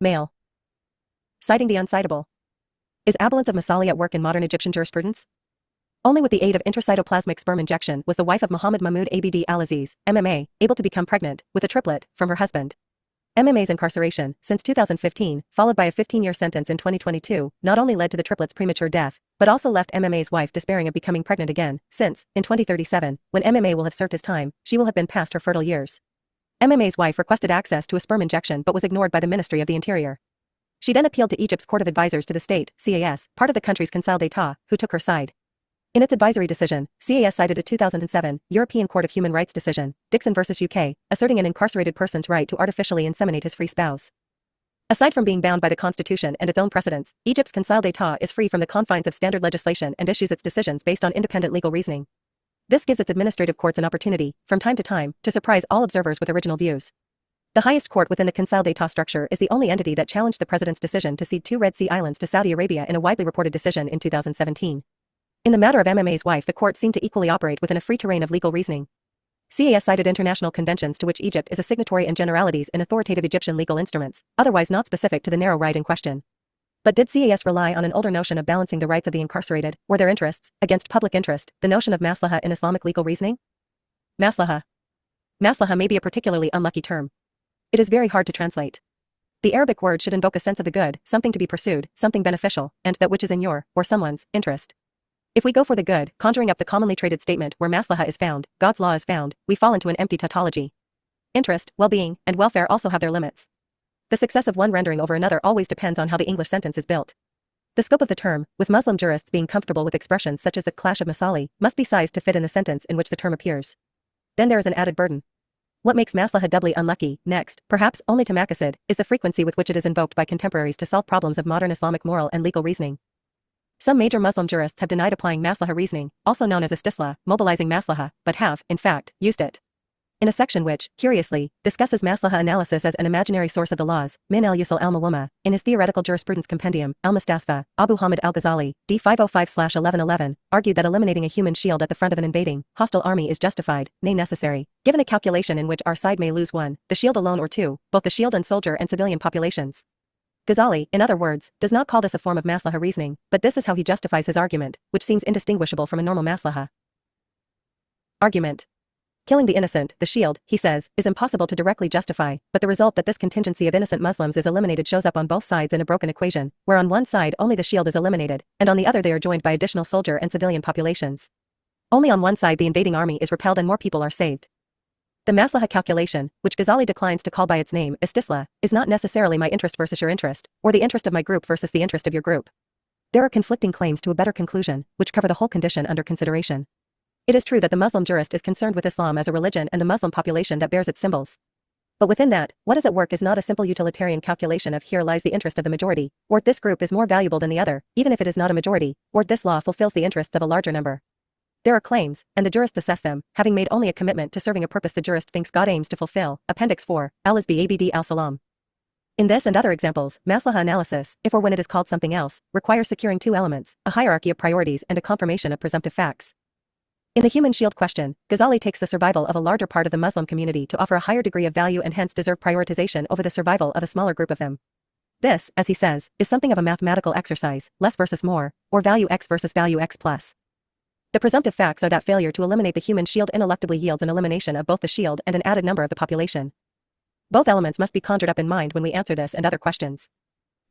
Male. Citing the uncitable. Is abalance of Masali at work in modern Egyptian jurisprudence? Only with the aid of intracytoplasmic sperm injection was the wife of Muhammad Mahmud Abd al-Aziz, MMA, able to become pregnant, with a triplet, from her husband. MMA's incarceration, since 2015, followed by a 15-year sentence in 2022, not only led to the triplet's premature death, but also left MMA's wife despairing of becoming pregnant again, since, in 2037, when MMA will have served his time, she will have been past her fertile years. MMA's wife requested access to a sperm injection but was ignored by the Ministry of the Interior. She then appealed to Egypt's Court of Advisors to the state, CAS, part of the country's Conseil d'État, who took her side. In its advisory decision, CAS cited a 2007 European Court of Human Rights decision, Dixon v. UK, asserting an incarcerated person's right to artificially inseminate his free spouse. Aside from being bound by the Constitution and its own precedents, Egypt's Conseil d'État is free from the confines of standard legislation and issues its decisions based on independent legal reasoning. This gives its administrative courts an opportunity, from time to time, to surprise all observers with original views. The highest court within the Conseil d'État structure is the only entity that challenged the president's decision to cede 2 Red Sea islands to Saudi Arabia in a widely reported decision in 2017. In the matter of MMA's wife, the court seemed to equally operate within a free terrain of legal reasoning. CAS cited international conventions to which Egypt is a signatory and generalities in authoritative Egyptian legal instruments, otherwise not specific to the narrow right in question. But did CAS rely on an older notion of balancing the rights of the incarcerated, or their interests, against public interest, the notion of maslaha in Islamic legal reasoning? Maslaha. Maslaha may be a particularly unlucky term. It is very hard to translate. The Arabic word should invoke a sense of the good, something to be pursued, something beneficial, and that which is in your, or someone's, interest. If we go for the good, conjuring up the commonly traded statement where maslaha is found, God's law is found, we fall into an empty tautology. Interest, well-being, and welfare also have their limits. The success of one rendering over another always depends on how the English sentence is built. The scope of the term, with Muslim jurists being comfortable with expressions such as the clash of Masali, must be sized to fit in the sentence in which the term appears. Then there is an added burden. What makes maslaha doubly unlucky, next, perhaps only to maqasid, is the frequency with which it is invoked by contemporaries to solve problems of modern Islamic moral and legal reasoning. Some major Muslim jurists have denied applying maslaha reasoning, also known as istisla, mobilizing maslaha, but have, in fact, used it. In a section which, curiously, discusses maslaha analysis as an imaginary source of the laws, Min al-Usul al-Muwama, in his Theoretical Jurisprudence Compendium, al-Mustasfa, Abu Hamid al-Ghazali, D. 505/1111, argued that eliminating a human shield at the front of an invading, hostile army is justified, nay necessary, given a calculation in which our side may lose one, the shield alone or two, both the shield and soldier and civilian populations. Ghazali, in other words, does not call this a form of maslaha reasoning, but this is how he justifies his argument, which seems indistinguishable from a normal maslaha. Argument. Killing the innocent, the shield, he says, is impossible to directly justify, but the result that this contingency of innocent Muslims is eliminated shows up on both sides in a broken equation, where on one side only the shield is eliminated, and on the other they are joined by additional soldier and civilian populations. Only on one side the invading army is repelled and more people are saved. The maslaha calculation, which Ghazali declines to call by its name, istisla, is not necessarily my interest versus your interest, or the interest of my group versus the interest of your group. There are conflicting claims to a better conclusion, which cover the whole condition under consideration. It is true that the Muslim jurist is concerned with Islam as a religion and the Muslim population that bears its symbols. But within that, what is at work is not a simple utilitarian calculation of here lies the interest of the majority, or this group is more valuable than the other, even if it is not a majority, or this law fulfills the interests of a larger number. There are claims, and the jurists assess them, having made only a commitment to serving a purpose the jurist thinks God aims to fulfill. Appendix 4, Al-Azbi Abd al-Salam. In this and other examples, maslaha analysis, if or when it is called something else, requires securing two elements, a hierarchy of priorities and a confirmation of presumptive facts. In the human shield question, Ghazali takes the survival of a larger part of the Muslim community to offer a higher degree of value and hence deserve prioritization over the survival of a smaller group of them. This, as he says, is something of a mathematical exercise, less versus more, or value X versus value X plus. The presumptive facts are that failure to eliminate the human shield ineluctably yields an elimination of both the shield and an added number of the population. Both elements must be conjured up in mind when we answer this and other questions.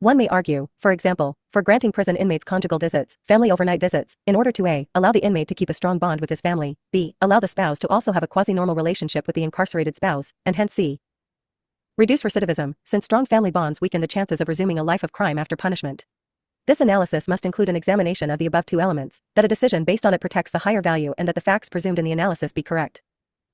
One may argue, for example, for granting prison inmates conjugal visits, family overnight visits, in order to a. Allow the inmate to keep a strong bond with his family, b. Allow the spouse to also have a quasi-normal relationship with the incarcerated spouse, and hence c. Reduce recidivism, since strong family bonds weaken the chances of resuming a life of crime after punishment. This analysis must include an examination of the above two elements, that a decision based on it protects the higher value and that the facts presumed in the analysis be correct.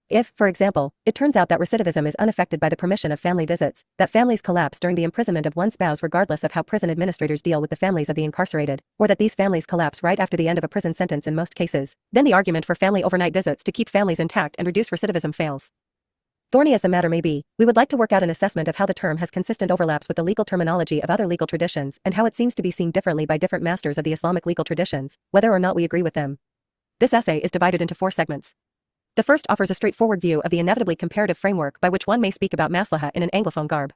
If, for example, it turns out that recidivism is unaffected by the permission of family visits, that families collapse during the imprisonment of one spouse regardless of how prison administrators deal with the families of the incarcerated, or that these families collapse right after the end of a prison sentence in most cases, then the argument for family overnight visits to keep families intact and reduce recidivism fails. Thorny as the matter may be, we would like to work out an assessment of how the term has consistent overlaps with the legal terminology of other legal traditions and how it seems to be seen differently by different masters of the Islamic legal traditions, whether or not we agree with them. This essay is divided into 4 segments. The first offers a straightforward view of the inevitably comparative framework by which one may speak about maslaha in an Anglophone garb.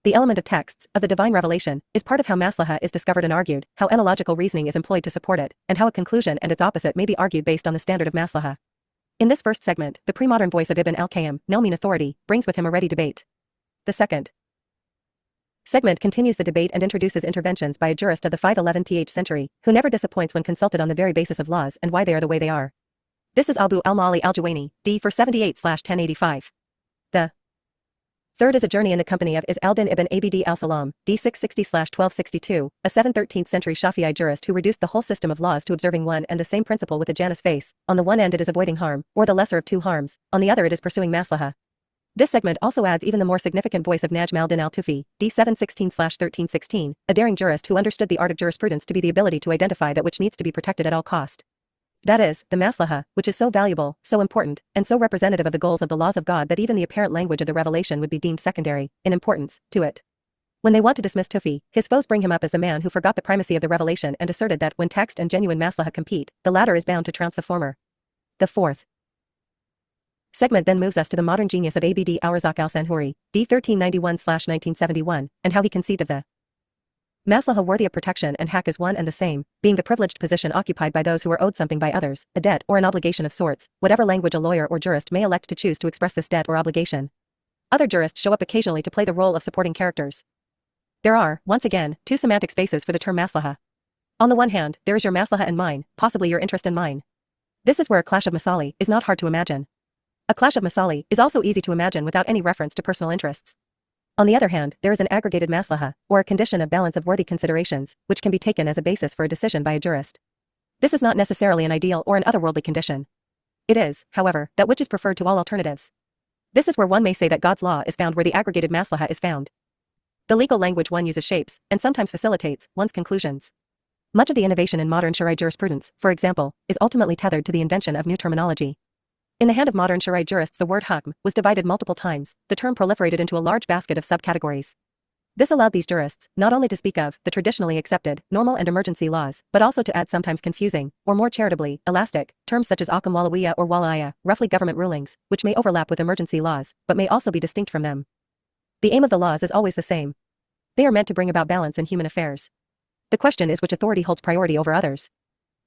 The element of texts, of the divine revelation, is part of how maslaha is discovered and argued, how analogical reasoning is employed to support it, and how a conclusion and its opposite may be argued based on the standard of maslaha. In this first segment, the pre-modern voice of Ibn al-Qayyim, no mean authority, brings with him a ready debate. The second segment continues the debate and introduces interventions by a jurist of the 511th century, who never disappoints when consulted on the very basis of laws and why they are the way they are. This is Abu al-Mali al-Juwayni, d. 478/1085. The third is a journey in the company of Is al-Din ibn Abd al-Salam, d. 660/1262, a 7th-13th century Shafi'i jurist who reduced the whole system of laws to observing one and the same principle with a Janus face. On the one end it is avoiding harm, or the lesser of two harms, on the other it is pursuing maslaha. This segment also adds even the more significant voice of Najm al-Din al-Tufi, d. 716/1316, a daring jurist who understood the art of jurisprudence to be the ability to identify that which needs to be protected at all cost. That is, the maslaha, which is so valuable, so important, and so representative of the goals of the laws of God that even the apparent language of the revelation would be deemed secondary, in importance, to it. When they want to dismiss Tufi, his foes bring him up as the man who forgot the primacy of the revelation and asserted that when text and genuine maslaha compete, the latter is bound to trounce the former. The fourth segment then moves us to the modern genius of Abd al-Razak al-Sanhuri, d. 1391/1971, and how he conceived of the maslaha worthy of protection and haq is one and the same, being the privileged position occupied by those who are owed something by others, a debt or an obligation of sorts, whatever language a lawyer or jurist may elect to choose to express this debt or obligation. Other jurists show up occasionally to play the role of supporting characters. There are, once again, two semantic spaces for the term maslaha. On the one hand, there is your maslaha and mine, possibly your interest and mine. This is where a clash of masali is not hard to imagine. A clash of masali is also easy to imagine without any reference to personal interests. On the other hand, there is an aggregated maslaha, or a condition of balance of worthy considerations, which can be taken as a basis for a decision by a jurist. This is not necessarily an ideal or an otherworldly condition. It is, however, that which is preferred to all alternatives. This is where one may say that God's law is found where the aggregated maslaha is found. The legal language one uses shapes, and sometimes facilitates, one's conclusions. Much of the innovation in modern Shari'i jurisprudence, for example, is ultimately tethered to the invention of new terminology. In the hand of modern Shari'i jurists the word hukm was divided multiple times, the term proliferated into a large basket of subcategories. This allowed these jurists, not only to speak of the traditionally accepted, normal and emergency laws, but also to add sometimes confusing, or more charitably, elastic, terms such as ahkam walawiyya or wala'iyya, roughly government rulings, which may overlap with emergency laws, but may also be distinct from them. The aim of the laws is always the same. They are meant to bring about balance in human affairs. The question is which authority holds priority over others.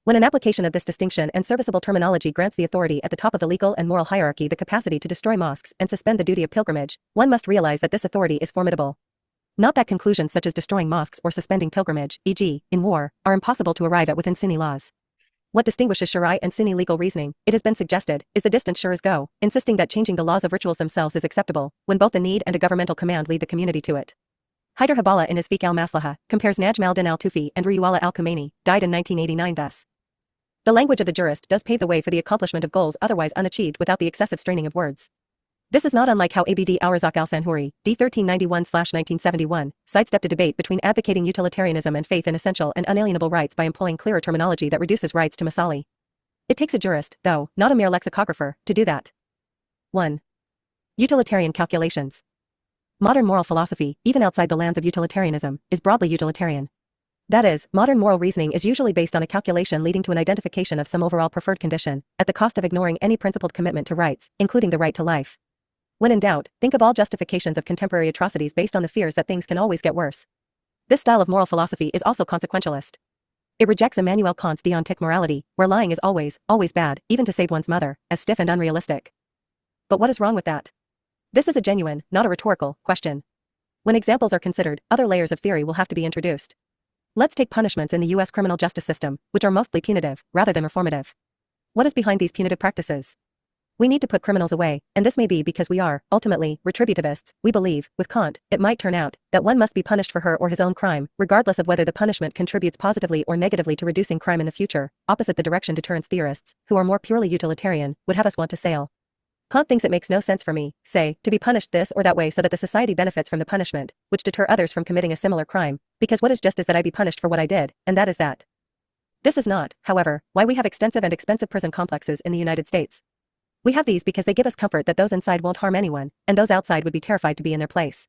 When an application of this distinction and serviceable terminology grants the authority at the top of the legal and moral hierarchy the capacity to destroy mosques and suspend the duty of pilgrimage, one must realize that this authority is formidable. Not that conclusions such as destroying mosques or suspending pilgrimage, e.g., in war, are impossible to arrive at within Sunni laws. What distinguishes Shari'i and Sunni legal reasoning, it has been suggested, is the distance Shiras go, insisting that changing the laws of rituals themselves is acceptable, when both a need and a governmental command lead the community to it. Haidar Habala in his Fiqh al-Maslaha compares Najm al-Din al-Tufi and Ruwaylah al-Khomeini, died in 1989 thus. The language of the jurist does pave the way for the accomplishment of goals otherwise unachieved without the excessive straining of words. This is not unlike how Abd al-Razak al-Sanhuri, d. 1391/1971, sidestepped a debate between advocating utilitarianism and faith in essential and unalienable rights by employing clearer terminology that reduces rights to masali. It takes a jurist, though, not a mere lexicographer, to do that. 1. Utilitarian calculations. Modern moral philosophy, even outside the lands of utilitarianism, is broadly utilitarian. That is, modern moral reasoning is usually based on a calculation leading to an identification of some overall preferred condition, at the cost of ignoring any principled commitment to rights, including the right to life. When in doubt, think of all justifications of contemporary atrocities based on the fears that things can always get worse. This style of moral philosophy is also consequentialist. It rejects Immanuel Kant's deontic morality, where lying is always, always bad, even to save one's mother, as stiff and unrealistic. But what is wrong with that? This is a genuine, not a rhetorical, question. When examples are considered, other layers of theory will have to be introduced. Let's take punishments in the U.S. criminal justice system, which are mostly punitive, rather than reformative. What is behind these punitive practices? We need to put criminals away, and this may be because we are, ultimately, retributivists. We believe, with Kant, it might turn out, that one must be punished for her or his own crime, regardless of whether the punishment contributes positively or negatively to reducing crime in the future, opposite the direction deterrence theorists, who are more purely utilitarian, would have us want to sail. Kant thinks it makes no sense for me, say, to be punished this or that way so that the society benefits from the punishment, which deter others from committing a similar crime, because what is just is that I be punished for what I did, and that is that. This is not, however, why we have extensive and expensive prison complexes in the United States. We have these because they give us comfort that those inside won't harm anyone, and those outside would be terrified to be in their place.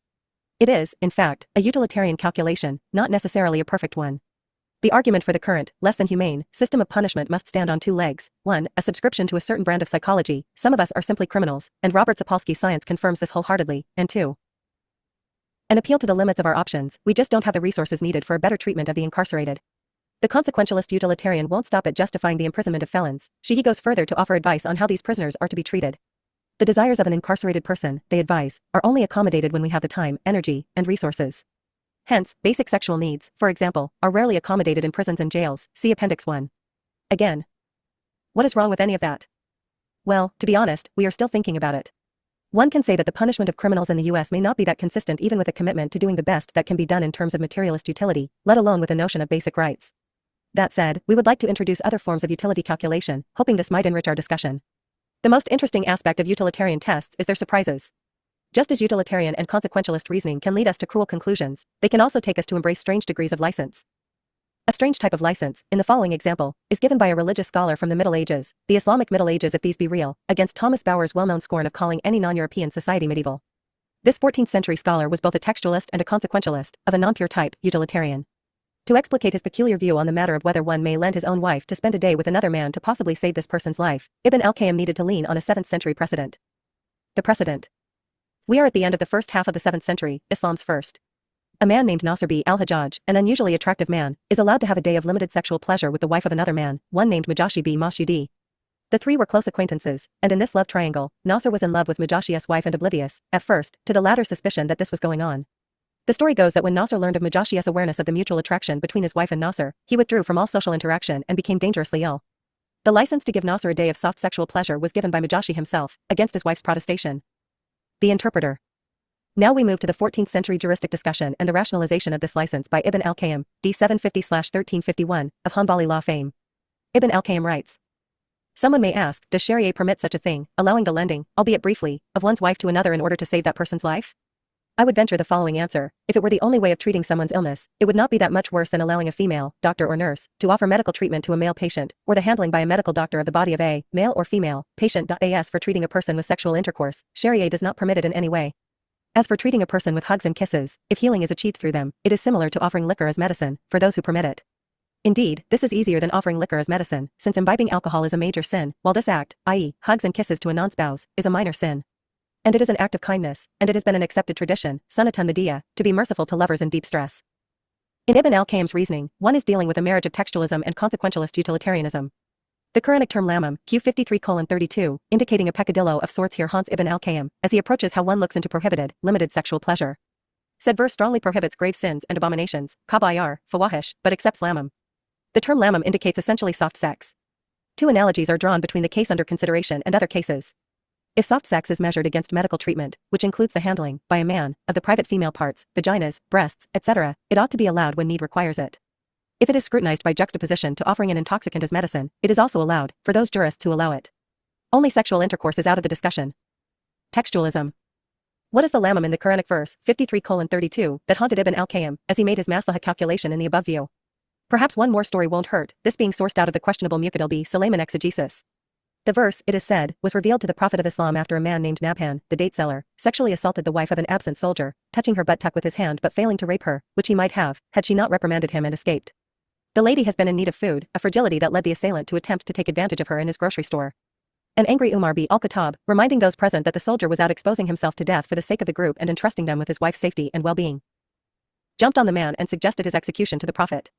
It is, in fact, a utilitarian calculation, not necessarily a perfect one. The argument for the current, less than humane, system of punishment must stand on two legs. 1. A subscription to a certain brand of psychology, some of us are simply criminals, and Robert Sapolsky's science confirms this wholeheartedly, and 2. An appeal to the limits of our options, we just don't have the resources needed for a better treatment of the incarcerated. The consequentialist utilitarian won't stop at justifying the imprisonment of felons. He goes further to offer advice on how these prisoners are to be treated. The desires of an incarcerated person, they advise, are only accommodated when we have the time, energy, and resources. Hence, basic sexual needs, for example, are rarely accommodated in prisons and jails. See Appendix 1. Again. What is wrong with any of that? Well, to be honest, we are still thinking about it. One can say that the punishment of criminals in the US may not be that consistent even with a commitment to doing the best that can be done in terms of materialist utility, let alone with a notion of basic rights. That said, we would like to introduce other forms of utility calculation, hoping this might enrich our discussion. The most interesting aspect of utilitarian tests is their surprises. Just as utilitarian and consequentialist reasoning can lead us to cruel conclusions, they can also take us to embrace strange degrees of license. A strange type of license, in the following example, is given by a religious scholar from the Middle Ages, the Islamic Middle Ages if these be real, against Thomas Bauer's well-known scorn of calling any non-European society medieval. This 14th century scholar was both a textualist and a consequentialist, of a non-pure type, utilitarian. To explicate his peculiar view on the matter of whether one may lend his own wife to spend a day with another man to possibly save this person's life, Ibn al-Qayyim needed to lean on a 7th century precedent. The precedent. We are at the end of the first half of the 7th century, Islam's first. A man named Nasr b al-Hajjaj, an unusually attractive man, is allowed to have a day of limited sexual pleasure with the wife of another man, one named Majashi b Mashudi. The three were close acquaintances, and in this love triangle, Nasr was in love with Majashi's wife and oblivious, at first, to the latter's suspicion that this was going on. The story goes that when Nasr learned of Majashi's awareness of the mutual attraction between his wife and Nasr, he withdrew from all social interaction and became dangerously ill. The license to give Nasr a day of soft sexual pleasure was given by Majashi himself, against his wife's protestation. The interpreter. Now we move to the 14th century juristic discussion and the rationalization of this license by Ibn al-Qayyim, d. 750-1351, of Hanbali law fame. Ibn al-Qayyim writes. Someone may ask, does Sharia permit such a thing, allowing the lending, albeit briefly, of one's wife to another in order to save that person's life? I would venture the following answer: if it were the only way of treating someone's illness, it would not be that much worse than allowing a female, doctor or nurse, to offer medical treatment to a male patient, or the handling by a medical doctor of the body of a, male or female, patient.as for treating a person with sexual intercourse. Sharia does not permit it in any way. As for treating a person with hugs and kisses, if healing is achieved through them, it is similar to offering liquor as medicine, for those who permit it. Indeed, this is easier than offering liquor as medicine, since imbibing alcohol is a major sin, while this act, i.e., hugs and kisses to a non-spouse, is a minor sin. And it is an act of kindness, and it has been an accepted tradition, Sunnatun Mediyah, to be merciful to lovers in deep stress. In Ibn al-Qayyim's reasoning, one is dealing with a marriage of textualism and consequentialist utilitarianism. The Quranic term lamam, Q 53:32, indicating a peccadillo of sorts here haunts Ibn al-Qayyim, as he approaches how one looks into prohibited, limited sexual pleasure. Said verse strongly prohibits grave sins and abominations, kabayar, fawahish, but accepts lamam. The term lamam indicates essentially soft sex. Two analogies are drawn between the case under consideration and other cases. If soft sex is measured against medical treatment, which includes the handling, by a man, of the private female parts, vaginas, breasts, etc., it ought to be allowed when need requires it. If it is scrutinized by juxtaposition to offering an intoxicant as medicine, it is also allowed, for those jurists who allow it. Only sexual intercourse is out of the discussion. Textualism. What is the lamam in the Quranic verse, 53:32, that haunted Ibn al-Qayyim, as he made his maslaha calculation in the above view? Perhaps one more story won't hurt, this being sourced out of the questionable Muqaddal b Sulayman exegesis. The verse, it is said, was revealed to the Prophet of Islam after a man named Nabhan, the date seller, sexually assaulted the wife of an absent soldier, touching her butt-tuck with his hand but failing to rape her, which he might have, had she not reprimanded him and escaped. The lady has been in need of food, a fragility that led the assailant to attempt to take advantage of her in his grocery store. An angry Umar b al-Khattab, reminding those present that the soldier was out exposing himself to death for the sake of the group and entrusting them with his wife's safety and well-being, jumped on the man and suggested his execution to the Prophet.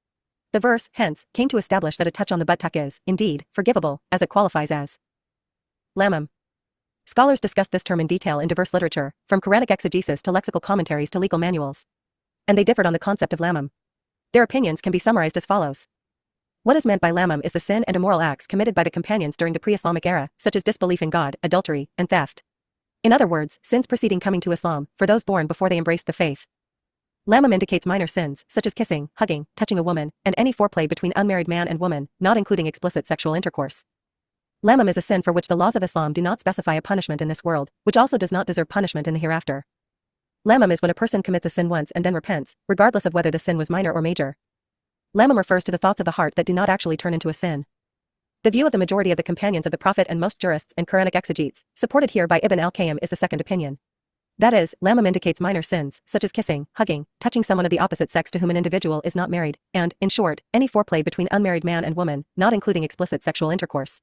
The verse, hence, came to establish that a touch on the butt-tuck is, indeed, forgivable, as it qualifies as lamam. Scholars discussed this term in detail in diverse literature, from Quranic exegesis to lexical commentaries to legal manuals. And they differed on the concept of lamam. Their opinions can be summarized as follows. What is meant by lamam is the sin and immoral acts committed by the companions during the pre-Islamic era, such as disbelief in God, adultery, and theft. In other words, sins preceding coming to Islam, for those born before they embraced the faith. Lamam indicates minor sins, such as kissing, hugging, touching a woman, and any foreplay between unmarried man and woman, not including explicit sexual intercourse. Lamam is a sin for which the laws of Islam do not specify a punishment in this world, which also does not deserve punishment in the hereafter. Lamam is when a person commits a sin once and then repents, regardless of whether the sin was minor or major. Lamam refers to the thoughts of the heart that do not actually turn into a sin. The view of the majority of the companions of the Prophet and most jurists and Quranic exegetes, supported here by Ibn al-Qayyim, is the second opinion. That is, lamam indicates minor sins, such as kissing, hugging, touching someone of the opposite sex to whom an individual is not married, and, in short, any foreplay between unmarried man and woman, not including explicit sexual intercourse.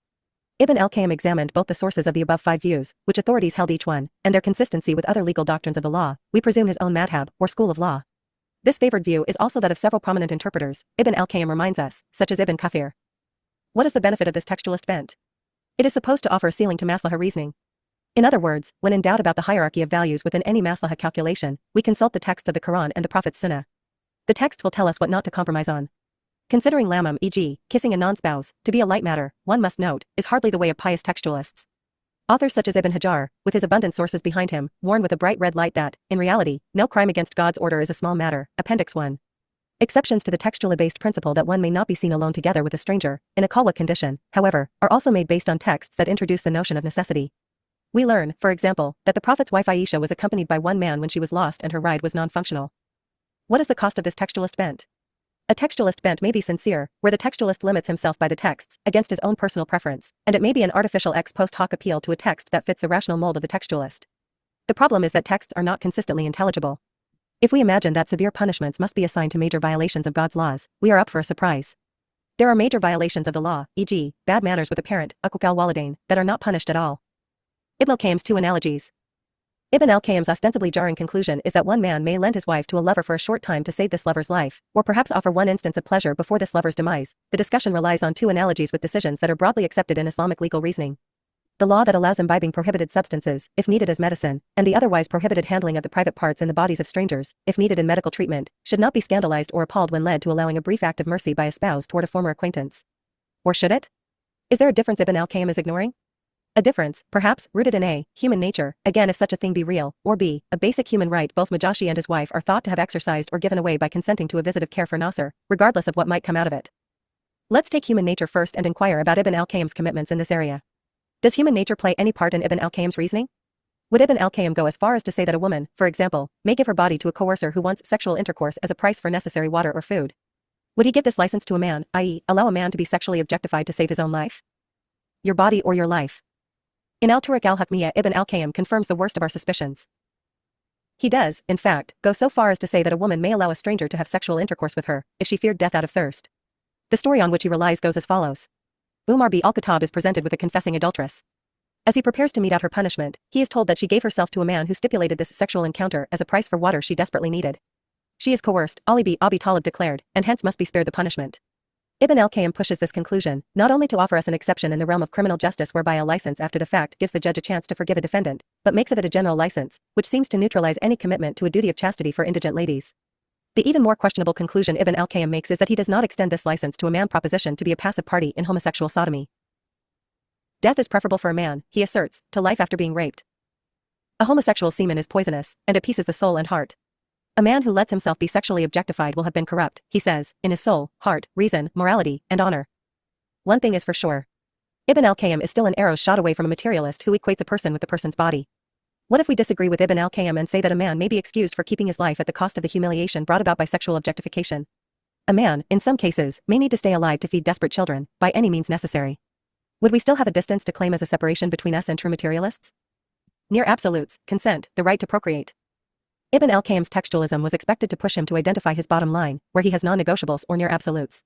Ibn al-Qayyim examined both the sources of the above 5 views, which authorities held each one, and their consistency with other legal doctrines of the law, we presume his own madhab, or school of law. This favored view is also that of several prominent interpreters, Ibn al-Qayyim reminds us, such as Ibn Kathir. What is the benefit of this textualist bent? It is supposed to offer a ceiling to maslaha reasoning. In other words, when in doubt about the hierarchy of values within any maslaha calculation, we consult the texts of the Quran and the Prophet's Sunnah. The text will tell us what not to compromise on. Considering lamam, e.g., kissing a non-spouse, to be a light matter, one must note, is hardly the way of pious textualists. Authors such as Ibn Hajar, with his abundant sources behind him, warn with a bright red light that, in reality, no crime against God's order is a small matter. Appendix 1. Exceptions to the textually-based principle that one may not be seen alone together with a stranger, in a khalwa condition, however, are also made based on texts that introduce the notion of necessity. We learn, for example, that the Prophet's wife Aisha was accompanied by one man when she was lost and her ride was non-functional. What is the cost of this textualist bent? A textualist bent may be sincere, where the textualist limits himself by the texts, against his own personal preference, and it may be an artificial ex post hoc appeal to a text that fits the rational mold of the textualist. The problem is that texts are not consistently intelligible. If we imagine that severe punishments must be assigned to major violations of God's laws, we are up for a surprise. There are major violations of the law, e.g., bad manners with a parent, uquq al-walidain, that are not punished at all. Ibn al-Qayyim's 2 analogies. Ibn al-Qayyim's ostensibly jarring conclusion is that one man may lend his wife to a lover for a short time to save this lover's life, or perhaps offer one instance of pleasure before this lover's demise. The discussion relies on 2 analogies with decisions that are broadly accepted in Islamic legal reasoning. The law that allows imbibing prohibited substances, if needed as medicine, and the otherwise prohibited handling of the private parts in the bodies of strangers, if needed in medical treatment, should not be scandalized or appalled when led to allowing a brief act of mercy by a spouse toward a former acquaintance. Or should it? Is there a difference Ibn al-Qayyim is ignoring? A difference, perhaps, rooted in A, human nature, again if such a thing be real, or B, a basic human right both Najashi and his wife are thought to have exercised or given away by consenting to a visit of care for Nasser, regardless of what might come out of it. Let's take human nature first and inquire about Ibn al-Qayyim's commitments in this area. Does human nature play any part in Ibn al-Qayyim's reasoning? Would Ibn al-Qayyim go as far as to say that a woman, for example, may give her body to a coercer who wants sexual intercourse as a price for necessary water or food? Would he give this license to a man, i.e., allow a man to be sexually objectified to save his own life? Your body or your life. In Al-Turuq al-Hukmiyya, Ibn al-Qayyim confirms the worst of our suspicions. He does, in fact, go so far as to say that a woman may allow a stranger to have sexual intercourse with her, if she feared death out of thirst. The story on which he relies goes as follows. Umar b al-Khattab is presented with a confessing adulteress. As he prepares to mete out her punishment, he is told that she gave herself to a man who stipulated this sexual encounter as a price for water she desperately needed. She is coerced, Ali b Abi Talib declared, and hence must be spared the punishment. Ibn al-Qayyim pushes this conclusion, not only to offer us an exception in the realm of criminal justice whereby a license after the fact gives the judge a chance to forgive a defendant, but makes of it a general license, which seems to neutralize any commitment to a duty of chastity for indigent ladies. The even more questionable conclusion Ibn al-Qayyim makes is that he does not extend this license to a man proposition to be a passive party in homosexual sodomy. Death is preferable for a man, he asserts, to life after being raped. A homosexual semen is poisonous, and appeases the soul and heart. A man who lets himself be sexually objectified will have been corrupt, he says, in his soul, heart, reason, morality, and honor. One thing is for sure. Ibn al-Qayyim is still an arrow shot away from a materialist who equates a person with the person's body. What if we disagree with Ibn al-Qayyim and say that a man may be excused for keeping his life at the cost of the humiliation brought about by sexual objectification? A man, in some cases, may need to stay alive to feed desperate children, by any means necessary. Would we still have a distance to claim as a separation between us and true materialists? Near absolutes, consent, the right to procreate. Ibn al-Qayyim's textualism was expected to push him to identify his bottom line, where he has non-negotiables or near absolutes.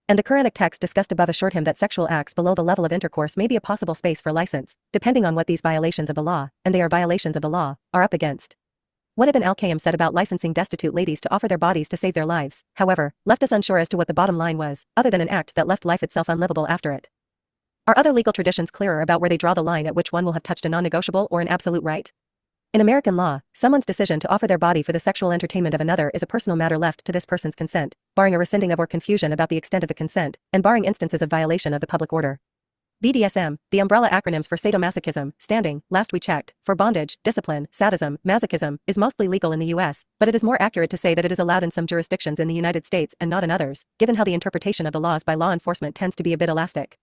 And the Quranic text discussed above assured him that sexual acts below the level of intercourse may be a possible space for license, depending on what these violations of the law, and they are violations of the law, are up against. What Ibn al-Qayyim said about licensing destitute ladies to offer their bodies to save their lives, however, left us unsure as to what the bottom line was, other than an act that left life itself unlivable after it. Are other legal traditions clearer about where they draw the line at which one will have touched a non-negotiable or an absolute right? In American law, someone's decision to offer their body for the sexual entertainment of another is a personal matter left to this person's consent, barring a rescinding of or confusion about the extent of the consent, and barring instances of violation of the public order. BDSM, the umbrella acronyms for sadomasochism, standing, last we checked, for bondage, discipline, sadism, masochism, is mostly legal in the US, but it is more accurate to say that it is allowed in some jurisdictions in the United States and not in others, given how the interpretation of the laws by law enforcement tends to be a bit elastic.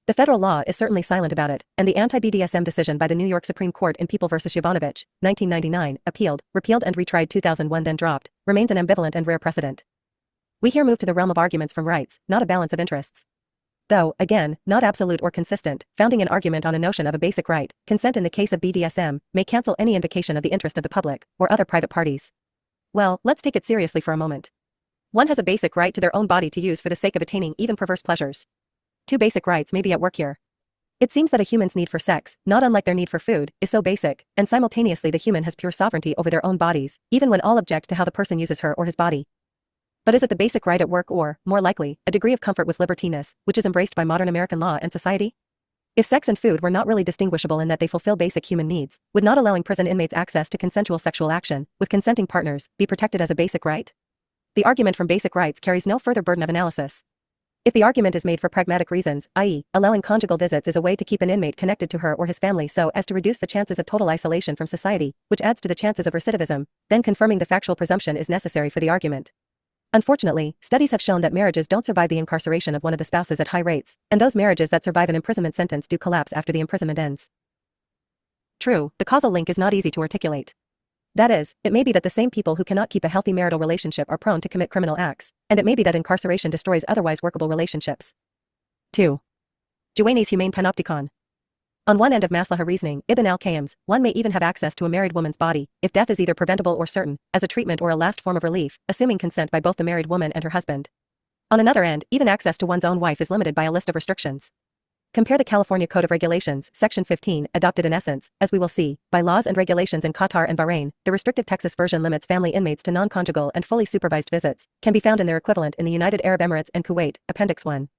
The federal law is certainly silent about it, and the anti-BDSM decision by the New York Supreme Court in People v. Yovanovitch, 1999, appealed, repealed and retried 2001 then dropped, remains an ambivalent and rare precedent. We here move to the realm of arguments from rights, not a balance of interests. Though, again, not absolute or consistent, founding an argument on a notion of a basic right, consent in the case of BDSM, may cancel any invocation of the interest of the public, or other private parties. Well, let's take it seriously for a moment. One has a basic right to their own body to use for the sake of attaining even perverse pleasures. Two basic rights may be at work here. It seems that a human's need for sex, not unlike their need for food, is so basic, and simultaneously the human has pure sovereignty over their own bodies, even when all object to how the person uses her or his body. But is it the basic right at work or, more likely, a degree of comfort with libertiness, which is embraced by modern American law and society? If sex and food were not really distinguishable in that they fulfill basic human needs, would not allowing prison inmates access to consensual sexual action, with consenting partners, be protected as a basic right? The argument from basic rights carries no further burden of analysis. If the argument is made for pragmatic reasons, i.e., allowing conjugal visits is a way to keep an inmate connected to her or his family so as to reduce the chances of total isolation from society, which adds to the chances of recidivism, then confirming the factual presumption is necessary for the argument. Unfortunately, studies have shown that marriages don't survive the incarceration of one of the spouses at high rates, and those marriages that survive an imprisonment sentence do collapse after the imprisonment ends. True, the causal link is not easy to articulate. That is, it may be that the same people who cannot keep a healthy marital relationship are prone to commit criminal acts, and it may be that incarceration destroys otherwise workable relationships. 2. Juwayni's humane panopticon. On one end of maslaha reasoning, Ibn al-Qayyim's, one may even have access to a married woman's body, if death is either preventable or certain, as a treatment or a last form of relief, assuming consent by both the married woman and her husband. On another end, even access to one's own wife is limited by a list of restrictions. Compare the California Code of Regulations, Section 15, adopted in essence, as we will see, by laws and regulations in Qatar and Bahrain. The restrictive Texas version limits family inmates to non-conjugal and fully supervised visits, can be found in their equivalent in the United Arab Emirates and Kuwait, Appendix 1.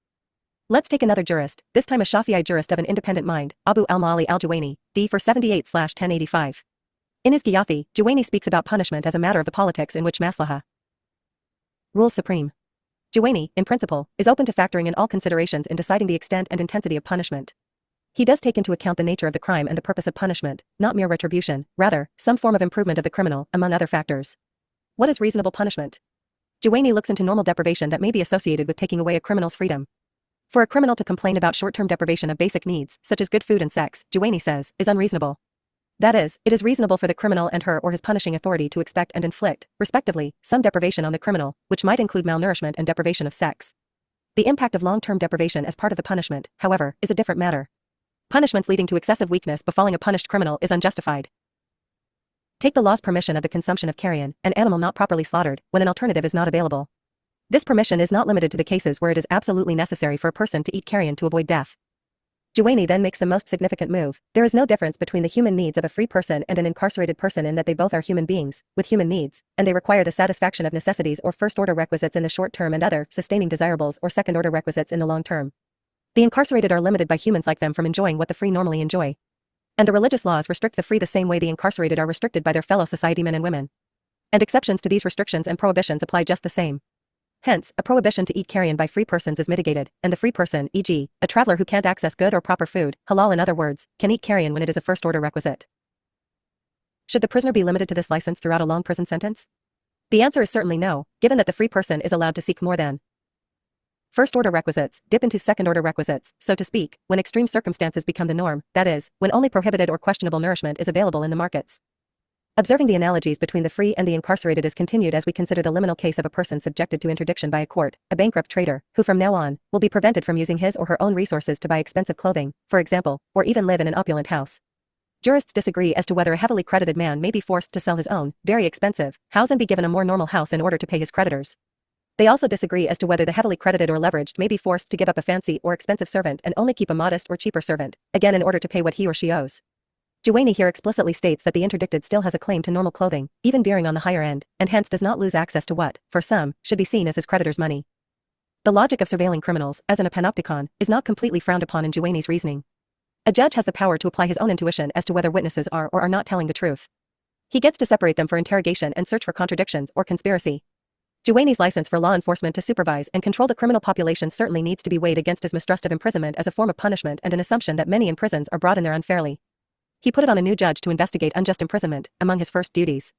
Let's take another jurist, this time a Shafi'i jurist of an independent mind, Abu al-Ma'ali al-Juwayni, D. 478/1085. In his Ghiyathi, Juwayni speaks about punishment as a matter of the politics in which maslaha rules supreme. Juwayni, in principle, is open to factoring in all considerations in deciding the extent and intensity of punishment. He does take into account the nature of the crime and the purpose of punishment, not mere retribution, rather, some form of improvement of the criminal, among other factors. What is reasonable punishment? Juwayni looks into normal deprivation that may be associated with taking away a criminal's freedom. For a criminal to complain about short-term deprivation of basic needs, such as good food and sex, Juwayni says, is unreasonable. That is, it is reasonable for the criminal and her or his punishing authority to expect and inflict, respectively, some deprivation on the criminal, which might include malnourishment and deprivation of sex. The impact of long-term deprivation as part of the punishment, however, is a different matter. Punishments leading to excessive weakness befalling a punished criminal is unjustified. Take the law's permission of the consumption of carrion, an animal not properly slaughtered, when an alternative is not available. This permission is not limited to the cases where it is absolutely necessary for a person to eat carrion to avoid death. Juwayni then makes the most significant move. There is no difference between the human needs of a free person and an incarcerated person in that they both are human beings, with human needs, and they require the satisfaction of necessities or first-order requisites in the short term and other, sustaining desirables or second-order requisites in the long term. The incarcerated are limited by humans like them from enjoying what the free normally enjoy. And the religious laws restrict the free the same way the incarcerated are restricted by their fellow society men and women. And exceptions to these restrictions and prohibitions apply just the same. Hence, a prohibition to eat carrion by free persons is mitigated, and the free person, e.g., a traveler who can't access good or proper food, halal in other words, can eat carrion when it is a first-order requisite. Should the prisoner be limited to this license throughout a long prison sentence? The answer is certainly no, given that the free person is allowed to seek more than first-order requisites, dip into second-order requisites, so to speak, when extreme circumstances become the norm, that is, when only prohibited or questionable nourishment is available in the markets. Observing the analogies between the free and the incarcerated is continued as we consider the liminal case of a person subjected to interdiction by a court, a bankrupt trader, who from now on, will be prevented from using his or her own resources to buy expensive clothing, for example, or even live in an opulent house. Jurists disagree as to whether a heavily credited man may be forced to sell his own, very expensive, house and be given a more normal house in order to pay his creditors. They also disagree as to whether the heavily credited or leveraged may be forced to give up a fancy or expensive servant and only keep a modest or cheaper servant, again in order to pay what he or she owes. Juwayni here explicitly states that the interdicted still has a claim to normal clothing, even bearing on the higher end, and hence does not lose access to what, for some, should be seen as his creditor's money. The logic of surveilling criminals, as in a panopticon, is not completely frowned upon in Juwayni's reasoning. A judge has the power to apply his own intuition as to whether witnesses are or are not telling the truth. He gets to separate them for interrogation and search for contradictions or conspiracy. Juwayni's license for law enforcement to supervise and control the criminal population certainly needs to be weighed against his mistrust of imprisonment as a form of punishment and an assumption that many in prisons are brought in there unfairly. He put it on a new judge to investigate unjust imprisonment, among his first duties.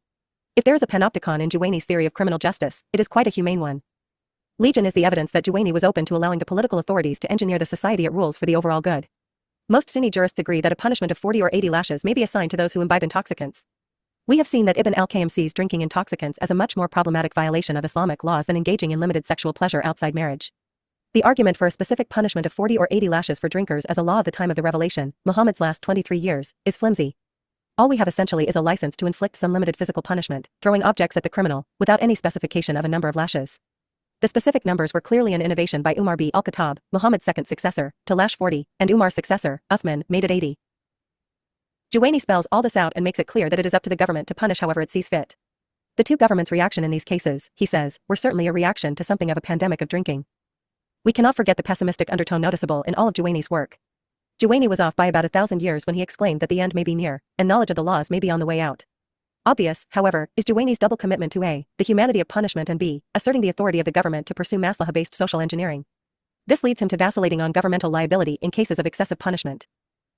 If there is a panopticon in Juwayni's theory of criminal justice, it is quite a humane one. Legion is the evidence that Juwayni was open to allowing the political authorities to engineer the society it rules for the overall good. Most Sunni jurists agree that a punishment of 40 or 80 lashes may be assigned to those who imbibe intoxicants. We have seen that Ibn al-Qayyim sees drinking intoxicants as a much more problematic violation of Islamic laws than engaging in limited sexual pleasure outside marriage. The argument for a specific punishment of 40 or 80 lashes for drinkers as a law of the time of the revelation, Muhammad's last 23 years, is flimsy. All we have essentially is a license to inflict some limited physical punishment, throwing objects at the criminal, without any specification of a number of lashes. The specific numbers were clearly an innovation by Umar b al-Khattab, Muhammad's second successor, to lash 40, and Umar's successor, Uthman, made it 80. Juwayni spells all this out and makes it clear that it is up to the government to punish however it sees fit. The two governments' reaction in these cases, he says, were certainly a reaction to something of a pandemic of drinking. We cannot forget the pessimistic undertone noticeable in all of Juwayni's work. Juwayni was off by about 1,000 years when he exclaimed that the end may be near, and knowledge of the laws may be on the way out. Obvious, however, is Juwayni's double commitment to a, the humanity of punishment, and b, asserting the authority of the government to pursue maslaha-based social engineering. This leads him to vacillating on governmental liability in cases of excessive punishment.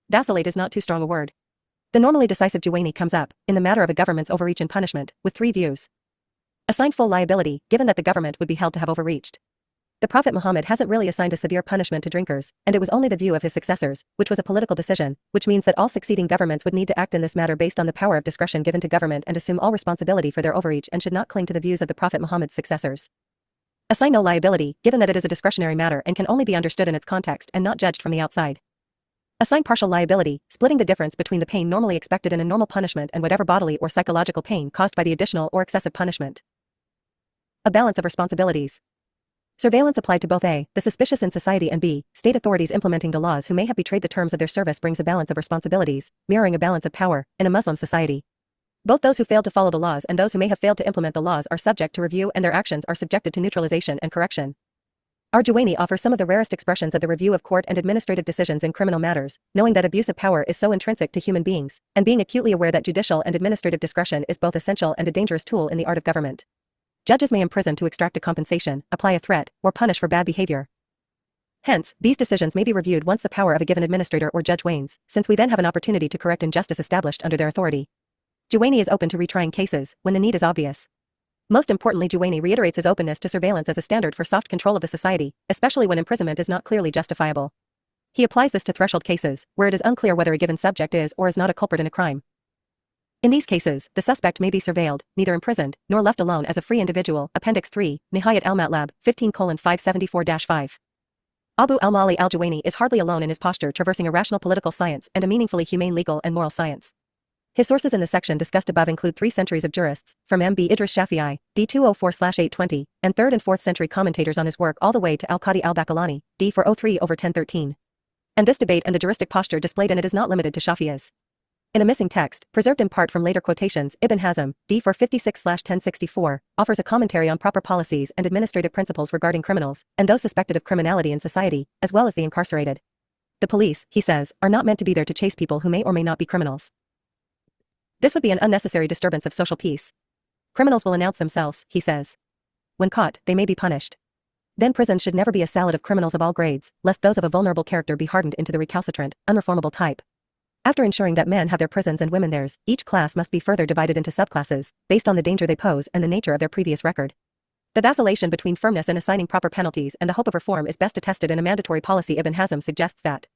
Vacillate is not too strong a word. The normally decisive Juwayni comes up, in the matter of a government's overreach in punishment, with three views. Assigned full liability, given that the government would be held to have overreached. The Prophet Muhammad hasn't really assigned a severe punishment to drinkers, and it was only the view of his successors, which was a political decision, which means that all succeeding governments would need to act in this matter based on the power of discretion given to government and assume all responsibility for their overreach and should not cling to the views of the Prophet Muhammad's successors. Assign no liability, given that it is a discretionary matter and can only be understood in its context and not judged from the outside. Assign partial liability, splitting the difference between the pain normally expected in a normal punishment and whatever bodily or psychological pain caused by the additional or excessive punishment. A balance of responsibilities. Surveillance applied to both a, the suspicious in society, and b, state authorities implementing the laws who may have betrayed the terms of their service brings a balance of responsibilities, mirroring a balance of power, in a Muslim society. Both those who failed to follow the laws and those who may have failed to implement the laws are subject to review and their actions are subjected to neutralization and correction. Our Juwayni offers some of the rarest expressions of the review of court and administrative decisions in criminal matters, knowing that abuse of power is so intrinsic to human beings, and being acutely aware that judicial and administrative discretion is both essential and a dangerous tool in the art of government. Judges may imprison to extract a compensation, apply a threat, or punish for bad behavior. Hence, these decisions may be reviewed once the power of a given administrator or judge wanes, since we then have an opportunity to correct injustice established under their authority. Juwayni is open to retrying cases, when the need is obvious. Most importantly, Juwayni reiterates his openness to surveillance as a standard for soft control of the society, especially when imprisonment is not clearly justifiable. He applies this to threshold cases, where it is unclear whether a given subject is or is not a culprit in a crime. In these cases, the suspect may be surveilled, neither imprisoned, nor left alone as a free individual. Appendix 3, Nihayat al-Matlab, 15:574-5. Abu al-Mali al-Juwayni is hardly alone in his posture traversing a rational political science and a meaningfully humane legal and moral science. His sources in the section discussed above include 3 centuries of jurists, from M.B. Idris Shafi'i, d. 204/820, and 3rd and 4th century commentators on his work all the way to Al-Qadi al-Baqillani, d. 403/1013. And this debate and the juristic posture displayed in it is not limited to Shafi'is. In a missing text, preserved in part from later quotations, Ibn Hazm, d. 456/1064, offers a commentary on proper policies and administrative principles regarding criminals, and those suspected of criminality in society, as well as the incarcerated. The police, he says, are not meant to be there to chase people who may or may not be criminals. This would be an unnecessary disturbance of social peace. Criminals will announce themselves, he says. When caught, they may be punished. Then prison should never be a salad of criminals of all grades, lest those of a vulnerable character be hardened into the recalcitrant, unreformable type. After ensuring that men have their prisons and women theirs, each class must be further divided into subclasses, based on the danger they pose and the nature of their previous record. The vacillation between firmness in assigning proper penalties and the hope of reform is best attested in a mandatory policy. Ibn Hazm suggests that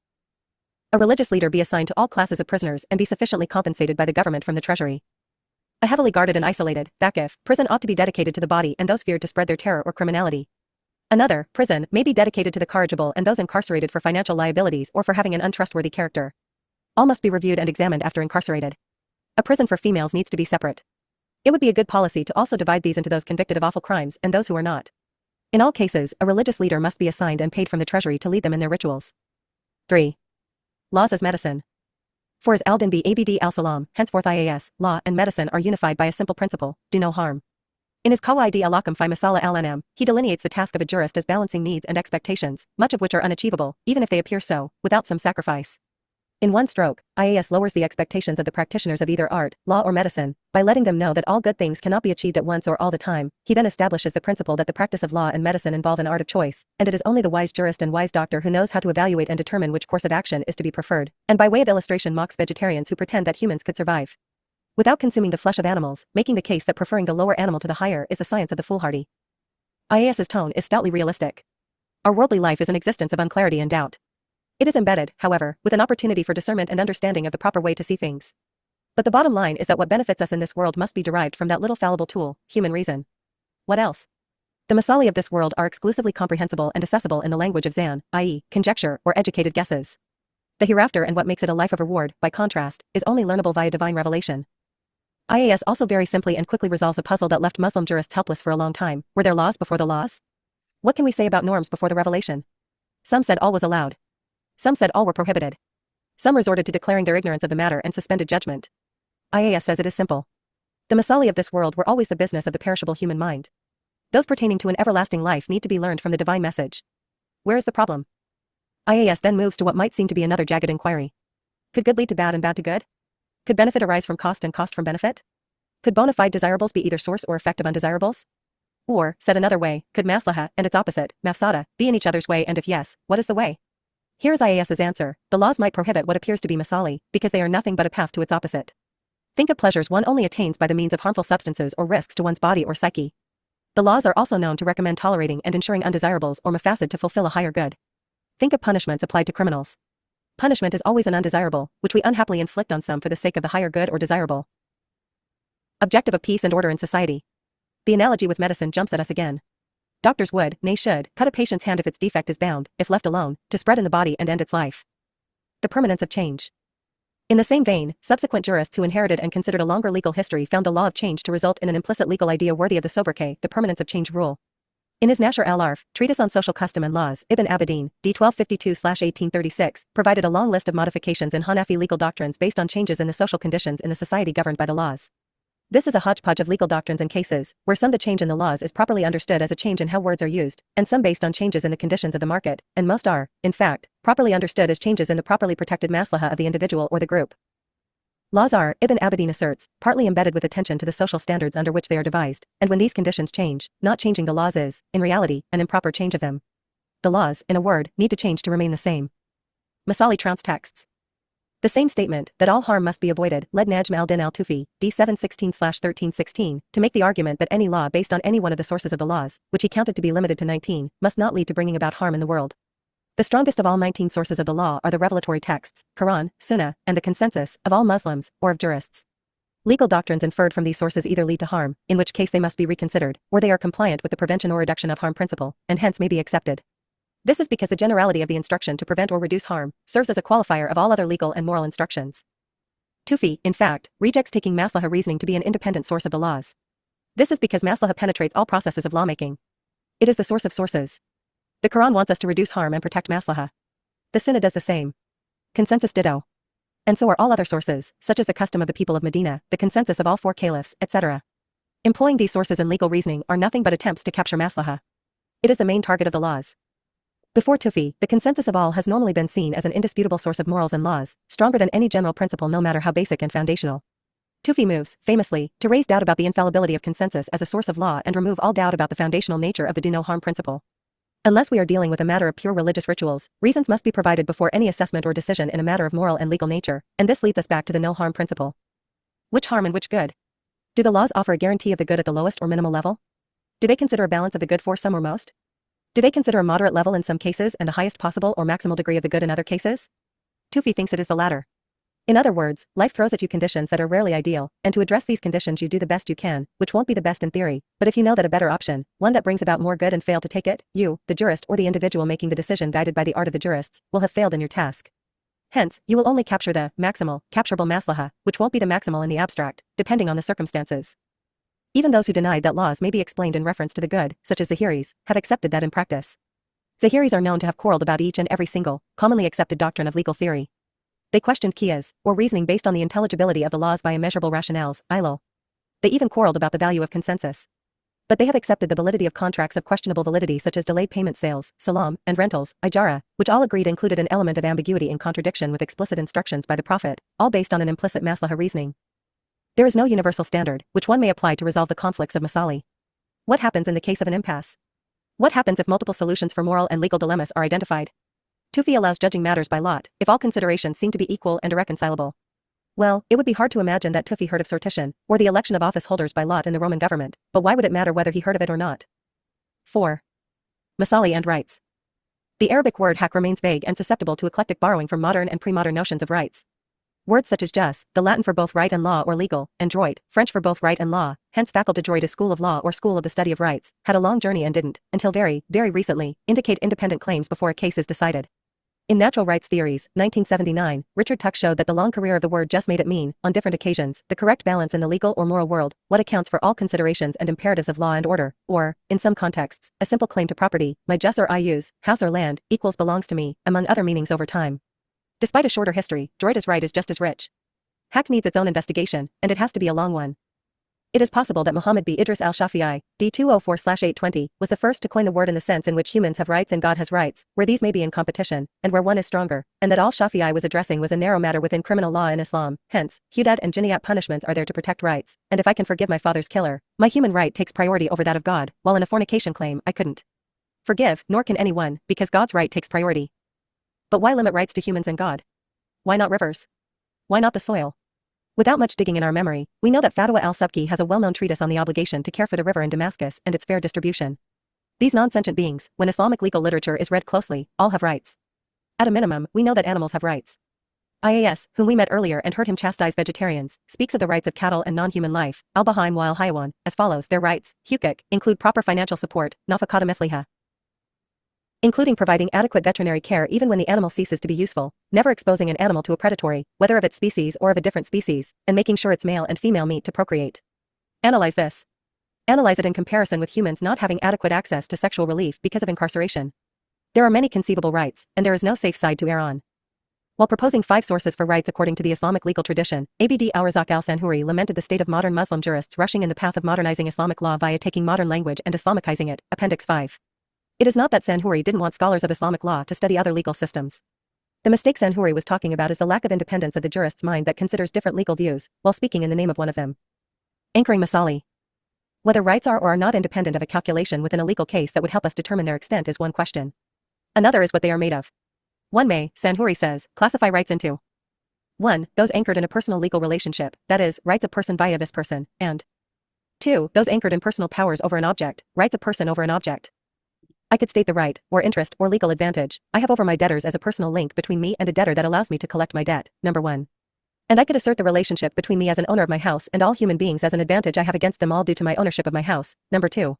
a religious leader be assigned to all classes of prisoners and be sufficiently compensated by the government from the treasury. A heavily guarded and isolated, Thaqif, prison ought to be dedicated to the body and those feared to spread their terror or criminality. Another, prison, may be dedicated to the corrigible and those incarcerated for financial liabilities or for having an untrustworthy character. All must be reviewed and examined after incarcerated. A prison for females needs to be separate. It would be a good policy to also divide these into those convicted of awful crimes and those who are not. In all cases, a religious leader must be assigned and paid from the treasury to lead them in their rituals. 3. Laws as medicine. For as al-Din b Abd al-Salam, henceforth IAS, law and medicine are unified by a simple principle, do no harm. In his Qawaid al-Ahkam fi Masala al-Anam, he delineates the task of a jurist as balancing needs and expectations, much of which are unachievable, even if they appear so, without some sacrifice. In one stroke, IAS lowers the expectations of the practitioners of either art, law or medicine, by letting them know that all good things cannot be achieved at once or all the time. He then establishes the principle that the practice of law and medicine involve an art of choice, and it is only the wise jurist and wise doctor who knows how to evaluate and determine which course of action is to be preferred, and by way of illustration mocks vegetarians who pretend that humans could survive without consuming the flesh of animals, making the case that preferring the lower animal to the higher is the science of the foolhardy. IAS's tone is stoutly realistic. Our worldly life is an existence of unclarity and doubt. It is embedded, however, with an opportunity for discernment and understanding of the proper way to see things. But the bottom line is that what benefits us in this world must be derived from that little fallible tool, human reason. What else? The masali of this world are exclusively comprehensible and accessible in the language of Zan, i.e., conjecture or educated guesses. The hereafter and what makes it a life of reward, by contrast, is only learnable via divine revelation. IAS also very simply and quickly resolves a puzzle that left Muslim jurists helpless for a long time. Were there laws before the laws? What can we say about norms before the revelation? Some said all was allowed. Some said all were prohibited. Some resorted to declaring their ignorance of the matter and suspended judgment. IAS says it is simple. The masali of this world were always the business of the perishable human mind. Those pertaining to an everlasting life need to be learned from the divine message. Where is the problem? IAS then moves to what might seem to be another jagged inquiry. Could good lead to bad and bad to good? Could benefit arise from cost and cost from benefit? Could bona fide desirables be either source or effect of undesirables? Or, said another way, could maslaha and its opposite, mafsada, be in each other's way, and if yes, what is the way? Here is IAS's answer: the laws might prohibit what appears to be masali, because they are nothing but a path to its opposite. Think of pleasures one only attains by the means of harmful substances or risks to one's body or psyche. The laws are also known to recommend tolerating and ensuring undesirables or mafasid to fulfill a higher good. Think of punishments applied to criminals. Punishment is always an undesirable, which we unhappily inflict on some for the sake of the higher good or desirable. Objective of peace and order in society. The analogy with medicine jumps at us again. Doctors would, nay should, cut a patient's hand if its defect is bound, if left alone, to spread in the body and end its life. The permanence of change. In the same vein, subsequent jurists who inherited and considered a longer legal history found the law of change to result in an implicit legal idea worthy of the sobriquet, the permanence of change rule. In his Nashr al-Arf, Treatise on Social Custom and Laws, Ibn Abidin, d. 1252/1836, provided a long list of modifications in Hanafi legal doctrines based on changes in the social conditions in the society governed by the laws. This is a hodgepodge of legal doctrines and cases, where some the change in the laws is properly understood as a change in how words are used, and some based on changes in the conditions of the market, and most are, in fact, properly understood as changes in the properly protected maslaha of the individual or the group. Laws are, Ibn Abidin asserts, partly embedded with attention to the social standards under which they are devised, and when these conditions change, not changing the laws is, in reality, an improper change of them. The laws, in a word, need to change to remain the same. Masali trounce texts. The same statement, that all harm must be avoided, led Najm al-Din al-Tufi, d. 716/1316, to make the argument that any law based on any one of the sources of the laws, which he counted to be limited to 19, must not lead to bringing about harm in the world. The strongest of all 19 sources of the law are the revelatory texts, Quran, Sunnah, and the consensus, of all Muslims, or of jurists. Legal doctrines inferred from these sources either lead to harm, in which case they must be reconsidered, or they are compliant with the prevention or reduction of harm principle, and hence may be accepted. This is because the generality of the instruction to prevent or reduce harm serves as a qualifier of all other legal and moral instructions. Tufi, in fact, rejects taking maslaha reasoning to be an independent source of the laws. This is because maslaha penetrates all processes of lawmaking. It is the source of sources. The Quran wants us to reduce harm and protect maslaha. The Sunnah does the same. Consensus ditto. And so are all other sources, such as the custom of the people of Medina, the consensus of all four caliphs, etc. Employing these sources in legal reasoning are nothing but attempts to capture maslaha. It is the main target of the laws. Before Tufi, the consensus of all has normally been seen as an indisputable source of morals and laws, stronger than any general principle no matter how basic and foundational. Tufi moves, famously, to raise doubt about the infallibility of consensus as a source of law and remove all doubt about the foundational nature of the do no harm principle. Unless we are dealing with a matter of pure religious rituals, reasons must be provided before any assessment or decision in a matter of moral and legal nature, and this leads us back to the no harm principle. Which harm and which good? Do the laws offer a guarantee of the good at the lowest or minimal level? Do they consider a balance of the good for some or most? Do they consider a moderate level in some cases and the highest possible or maximal degree of the good in other cases? Tufi thinks it is the latter. In other words, life throws at you conditions that are rarely ideal, and to address these conditions you do the best you can, which won't be the best in theory, but if you know that a better option, one that brings about more good and fail to take it, you, the jurist or the individual making the decision guided by the art of the jurists, will have failed in your task. Hence, you will only capture the maximal, capturable maslaha, which won't be the maximal in the abstract, depending on the circumstances. Even those who denied that laws may be explained in reference to the good, such as Zahiris, have accepted that in practice. Zahiris are known to have quarreled about each and every single, commonly accepted doctrine of legal theory. They questioned qiyas, or reasoning based on the intelligibility of the laws by immeasurable rationales, ilal. They even quarreled about the value of consensus. But they have accepted the validity of contracts of questionable validity such as delayed payment sales, salam, and rentals, ijara, which all agreed included an element of ambiguity in contradiction with explicit instructions by the Prophet, all based on an implicit maslaha reasoning. There is no universal standard, which one may apply to resolve the conflicts of masali. What happens in the case of an impasse? What happens if multiple solutions for moral and legal dilemmas are identified? Tufi allows judging matters by lot, if all considerations seem to be equal and irreconcilable. Well, it would be hard to imagine that Tufi heard of sortition, or the election of office holders by lot in the Roman government, but why would it matter whether he heard of it or not? 4. Masali and rights. The Arabic word haq remains vague and susceptible to eclectic borrowing from modern and pre-modern notions of rights. Words such as jus, the Latin for both right and law or legal, and droit, French for both right and law, hence faculté droit is school of law or school of the study of rights, had a long journey and didn't, until very, very recently, indicate independent claims before a case is decided. In Natural Rights Theories, 1979, Richard Ctuc showed that the long career of the word just made it mean, on different occasions, the correct balance in the legal or moral world, what accounts for all considerations and imperatives of law and order, or, in some contexts, a simple claim to property, my jus or I use, house or land, equals belongs to me, among other meanings over time. Despite a shorter history, Droita's right is just as rich. Hack needs its own investigation, and it has to be a long one. It is possible that Muhammad b. Idris al-Shafi'i, d. 204/820, was the first to coin the word in the sense in which humans have rights and God has rights, where these may be in competition, and where one is stronger, and that al-Shafi'i was addressing was a narrow matter within criminal law in Islam, hence, hudud and jinayat punishments are there to protect rights, and if I can forgive my father's killer, my human right takes priority over that of God, while in a fornication claim I couldn't forgive, nor can anyone, because God's right takes priority. But why limit rights to humans and God? Why not rivers? Why not the soil? Without much digging in our memory, we know that Fatwa al-Subki has a well-known treatise on the obligation to care for the river in Damascus and its fair distribution. These non-sentient beings, when Islamic legal literature is read closely, all have rights. At a minimum, we know that animals have rights. IAS, whom we met earlier and heard him chastise vegetarians, speaks of the rights of cattle and non-human life, al-Baha'im wa al-Hayawan, as follows: their rights, Ctuc, include proper financial support, nafaqata mithliha, including providing adequate veterinary care even when the animal ceases to be useful, never exposing an animal to a predatory, whether of its species or of a different species, and making sure its male and female meet to procreate. Analyze this. Analyze it in comparison with humans not having adequate access to sexual relief because of incarceration. There are many conceivable rights, and there is no safe side to err on. While proposing 5 sources for rights according to the Islamic legal tradition, Abd al-Razak al-Sanhuri lamented the state of modern Muslim jurists rushing in the path of modernizing Islamic law via taking modern language and Islamicizing it, Appendix 5. It is not that Sanhuri didn't want scholars of Islamic law to study other legal systems. The mistake Sanhuri was talking about is the lack of independence of the jurist's mind that considers different legal views, while speaking in the name of one of them. Anchoring Masali. Whether rights are or are not independent of a calculation within a legal case that would help us determine their extent is one question. Another is what they are made of. One may, Sanhuri says, classify rights into 1. Those anchored in a personal legal relationship, that is, rights of person via this person, and 2. Those anchored in personal powers over an object, rights of person over an object. I could state the right, or interest, or legal advantage I have over my debtors as a personal link between me and a debtor that allows me to collect my debt, number 1. And I could assert the relationship between me as an owner of my house and all human beings as an advantage I have against them all due to my ownership of my house, number 2.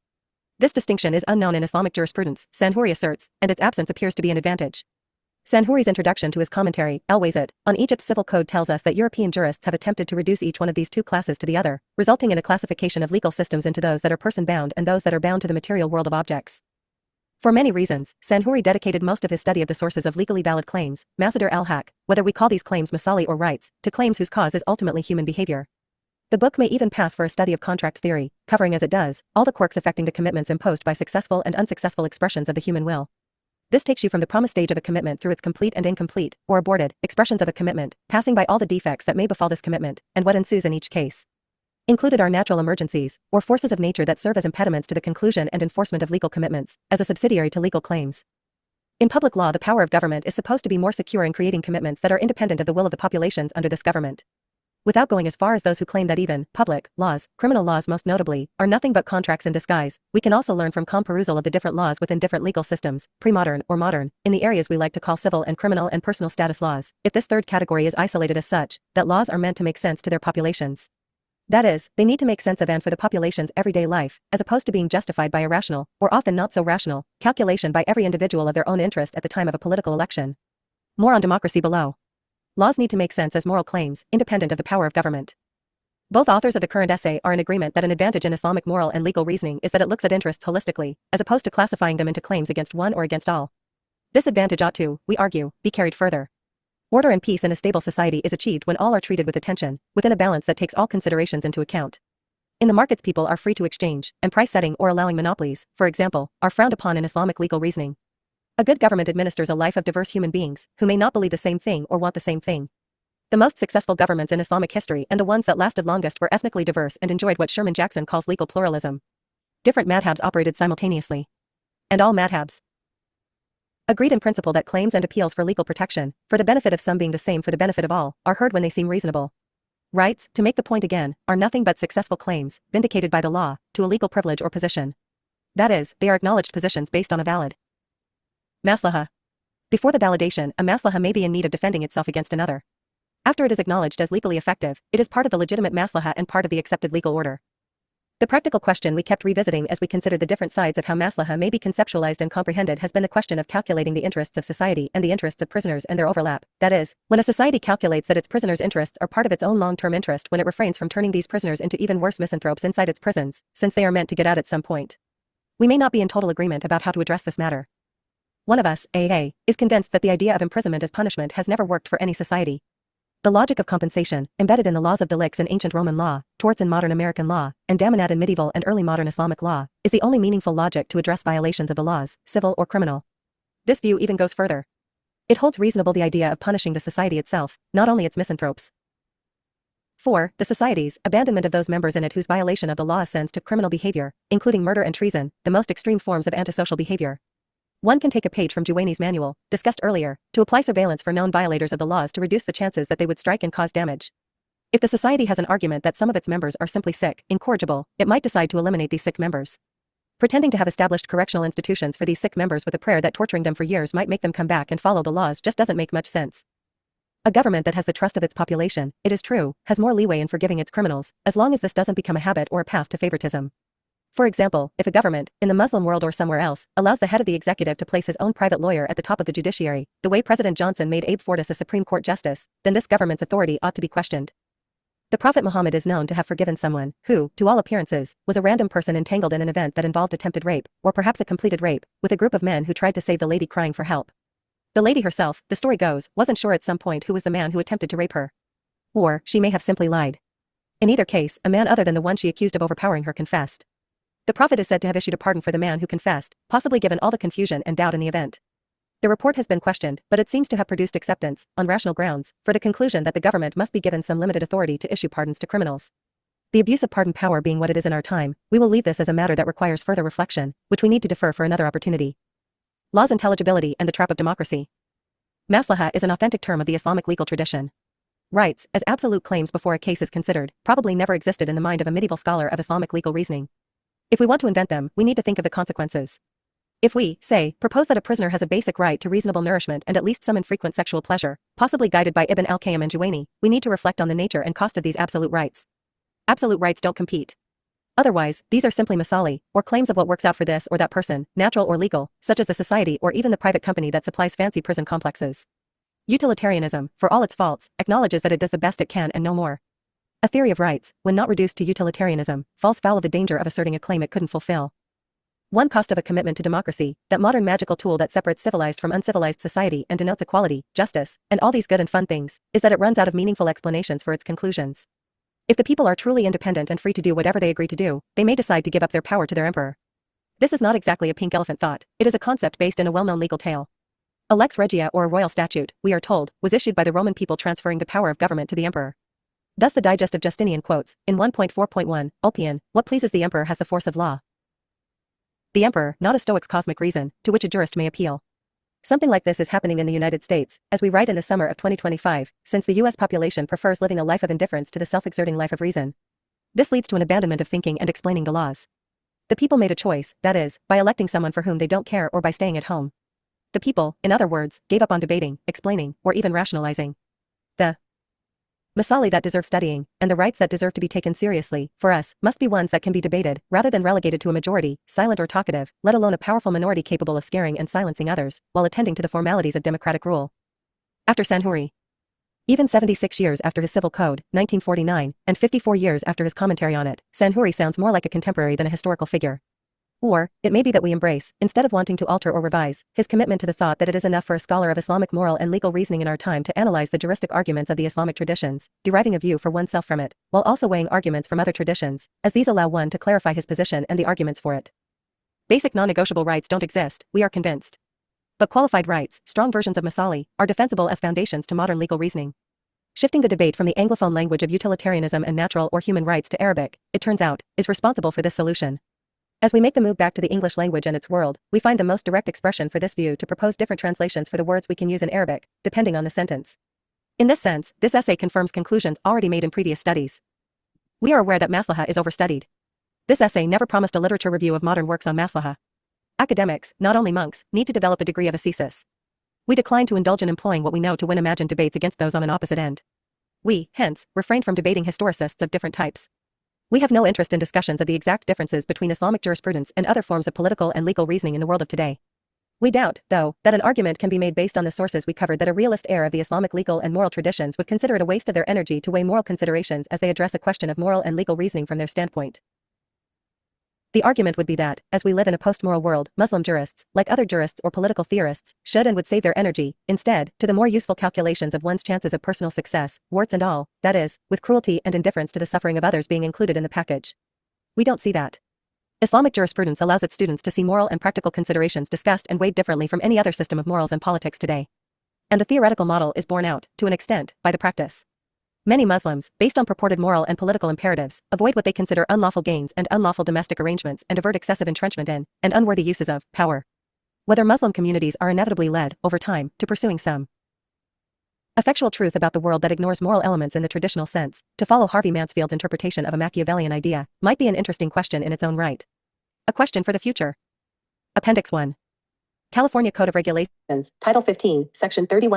This distinction is unknown in Islamic jurisprudence, Sanhuri asserts, and its absence appears to be an advantage. Sanhuri's introduction to his commentary, Al-Wazit, on Egypt's civil code tells us that European jurists have attempted to reduce each one of these two classes to the other, resulting in a classification of legal systems into those that are person-bound and those that are bound to the material world of objects. For many reasons, Sanhuri dedicated most of his study of the sources of legally valid claims, Masdar al-Haq, whether we call these claims masali or rights, to claims whose cause is ultimately human behavior. The book may even pass for a study of contract theory, covering as it does, all the quirks affecting the commitments imposed by successful and unsuccessful expressions of the human will. This takes you from the promise stage of a commitment through its complete and incomplete, or aborted, expressions of a commitment, passing by all the defects that may befall this commitment, and what ensues in each case. Included are natural emergencies, or forces of nature that serve as impediments to the conclusion and enforcement of legal commitments, as a subsidiary to legal claims. In public law, the power of government is supposed to be more secure in creating commitments that are independent of the will of the populations under this government. Without going as far as those who claim that even public laws, criminal laws most notably, are nothing but contracts in disguise, we can also learn from calm perusal of the different laws within different legal systems, pre-modern or modern, in the areas we like to call civil and criminal and personal status laws, if this third category is isolated as such, that laws are meant to make sense to their populations. That is, they need to make sense of and for the population's everyday life, as opposed to being justified by a rational, or often not so rational, calculation by every individual of their own interest at the time of a political election. More on democracy below. Laws need to make sense as moral claims, independent of the power of government. Both authors of the current essay are in agreement that an advantage in Islamic moral and legal reasoning is that it looks at interests holistically, as opposed to classifying them into claims against one or against all. This advantage ought to, we argue, be carried further. Order and peace in a stable society is achieved when all are treated with attention, within a balance that takes all considerations into account. In the markets, people are free to exchange, and price setting or allowing monopolies, for example, are frowned upon in Islamic legal reasoning. A good government administers a life of diverse human beings, who may not believe the same thing or want the same thing. The most successful governments in Islamic history and the ones that lasted longest were ethnically diverse and enjoyed what Sherman Jackson calls legal pluralism. Different madhabs operated simultaneously. And all madhabs agreed in principle that claims and appeals for legal protection, for the benefit of some being the same for the benefit of all, are heard when they seem reasonable. Rights, to make the point again, are nothing but successful claims, vindicated by the law, to a legal privilege or position. That is, they are acknowledged positions based on a valid maslaha. Before the validation, a maslaha may be in need of defending itself against another. After it is acknowledged as legally effective, it is part of the legitimate maslaha and part of the accepted legal order. The practical question we kept revisiting as we considered the different sides of how maslaha may be conceptualized and comprehended has been the question of calculating the interests of society and the interests of prisoners and their overlap. That is, when a society calculates that its prisoners' interests are part of its own long-term interest when it refrains from turning these prisoners into even worse misanthropes inside its prisons, since they are meant to get out at some point. We may not be in total agreement about how to address this matter. One of us, AA, is convinced that the idea of imprisonment as punishment has never worked for any society. The logic of compensation, embedded in the laws of delicts in ancient Roman law, torts in modern American law, and damanat in medieval and early modern Islamic law, is the only meaningful logic to address violations of the laws, civil or criminal. This view even goes further. It holds reasonable the idea of punishing the society itself, not only its misanthropes. 4. The society's abandonment of those members in it whose violation of the law ascends to criminal behavior, including murder and treason, the most extreme forms of antisocial behavior. One can take a page from Duane's manual, discussed earlier, to apply surveillance for known violators of the laws to reduce the chances that they would strike and cause damage. If the society has an argument that some of its members are simply sick, incorrigible, it might decide to eliminate these sick members. Pretending to have established correctional institutions for these sick members with a prayer that torturing them for years might make them come back and follow the laws just doesn't make much sense. A government that has the trust of its population, it is true, has more leeway in forgiving its criminals, as long as this doesn't become a habit or a path to favoritism. For example, if a government, in the Muslim world or somewhere else, allows the head of the executive to place his own private lawyer at the top of the judiciary, the way President Johnson made Abe Fortas a Supreme Court justice, then this government's authority ought to be questioned. The Prophet Muhammad is known to have forgiven someone who, to all appearances, was a random person entangled in an event that involved attempted rape, or perhaps a completed rape, with a group of men who tried to save the lady crying for help. The lady herself, the story goes, wasn't sure at some point who was the man who attempted to rape her. Or, she may have simply lied. In either case, a man other than the one she accused of overpowering her confessed. The Prophet is said to have issued a pardon for the man who confessed, possibly given all the confusion and doubt in the event. The report has been questioned, but it seems to have produced acceptance, on rational grounds, for the conclusion that the government must be given some limited authority to issue pardons to criminals. The abuse of pardon power being what it is in our time, we will leave this as a matter that requires further reflection, which we need to defer for another opportunity. Law's intelligibility and the trap of democracy. Maslaha is an authentic term of the Islamic legal tradition. Rights, as absolute claims before a case is considered, probably never existed in the mind of a medieval scholar of Islamic legal reasoning. If we want to invent them, we need to think of the consequences. If we, say, propose that a prisoner has a basic right to reasonable nourishment and at least some infrequent sexual pleasure, possibly guided by Ibn al-Qayyim and Juwayni, we need to reflect on the nature and cost of these absolute rights. Absolute rights don't compete. Otherwise, these are simply masali, or claims of what works out for this or that person, natural or legal, such as the society or even the private company that supplies fancy prison complexes. Utilitarianism, for all its faults, acknowledges that it does the best it can and no more. A theory of rights, when not reduced to utilitarianism, falls foul of the danger of asserting a claim it couldn't fulfill. One cost of a commitment to democracy, that modern magical tool that separates civilized from uncivilized society and denotes equality, justice, and all these good and fun things, is that it runs out of meaningful explanations for its conclusions. If the people are truly independent and free to do whatever they agree to do, they may decide to give up their power to their emperor. This is not exactly a pink elephant thought, it is a concept based in a well-known legal tale. A lex regia or a royal statute, we are told, was issued by the Roman people transferring the power of government to the emperor. Thus the Digest of Justinian quotes, in 1.4.1, Ulpian, what pleases the emperor has the force of law. The emperor, not a stoic's cosmic reason, to which a jurist may appeal. Something like this is happening in the United States, as we write in the summer of 2025, since the US population prefers living a life of indifference to the self-exerting life of reason. This leads to an abandonment of thinking and explaining the laws. The people made a choice, that is, by electing someone for whom they don't care or by staying at home. The people, in other words, gave up on debating, explaining, or even rationalizing. The masali that deserve studying, and the rights that deserve to be taken seriously, for us, must be ones that can be debated, rather than relegated to a majority, silent or talkative, let alone a powerful minority capable of scaring and silencing others, while attending to the formalities of democratic rule. After Sanhuri. Even 76 years after his civil code, 1949, and 54 years after his commentary on it, Sanhuri sounds more like a contemporary than a historical figure. Or, it may be that we embrace, instead of wanting to alter or revise, his commitment to the thought that it is enough for a scholar of Islamic moral and legal reasoning in our time to analyze the juristic arguments of the Islamic traditions, deriving a view for oneself from it, while also weighing arguments from other traditions, as these allow one to clarify his position and the arguments for it. Basic non-negotiable rights don't exist, we are convinced. But qualified rights, strong versions of masali, are defensible as foundations to modern legal reasoning. Shifting the debate from the Anglophone language of utilitarianism and natural or human rights to Arabic, it turns out, is responsible for this solution. As we make the move back to the English language and its world, we find the most direct expression for this view to propose different translations for the words we can use in Arabic, depending on the sentence. In this sense, this essay confirms conclusions already made in previous studies. We are aware that maslaha is overstudied. This essay never promised a literature review of modern works on maslaha. Academics, not only monks, need to develop a degree of ascesis. We decline to indulge in employing what we know to win imagined debates against those on an opposite end. We, hence, refrain from debating historicists of different types. We have no interest in discussions of the exact differences between Islamic jurisprudence and other forms of political and legal reasoning in the world of today. We doubt, though, that an argument can be made based on the sources we covered that a realist heir of the Islamic legal and moral traditions would consider it a waste of their energy to weigh moral considerations as they address a question of moral and legal reasoning from their standpoint. The argument would be that, as we live in a post-moral world, Muslim jurists, like other jurists or political theorists, should and would save their energy, instead, to the more useful calculations of one's chances of personal success, warts and all, that is, with cruelty and indifference to the suffering of others being included in the package. We don't see that. Islamic jurisprudence allows its students to see moral and practical considerations discussed and weighed differently from any other system of morals and politics today. And the theoretical model is borne out, to an extent, by the practice. Many Muslims, based on purported moral and political imperatives, avoid what they consider unlawful gains and unlawful domestic arrangements and avert excessive entrenchment in, and unworthy uses of, power. Whether Muslim communities are inevitably led, over time, to pursuing some effectual truth about the world that ignores moral elements in the traditional sense, to follow Harvey Mansfield's interpretation of a Machiavellian idea, might be an interesting question in its own right. A question for the future. Appendix 1. California Code of Regulations, Title 15, Section 31.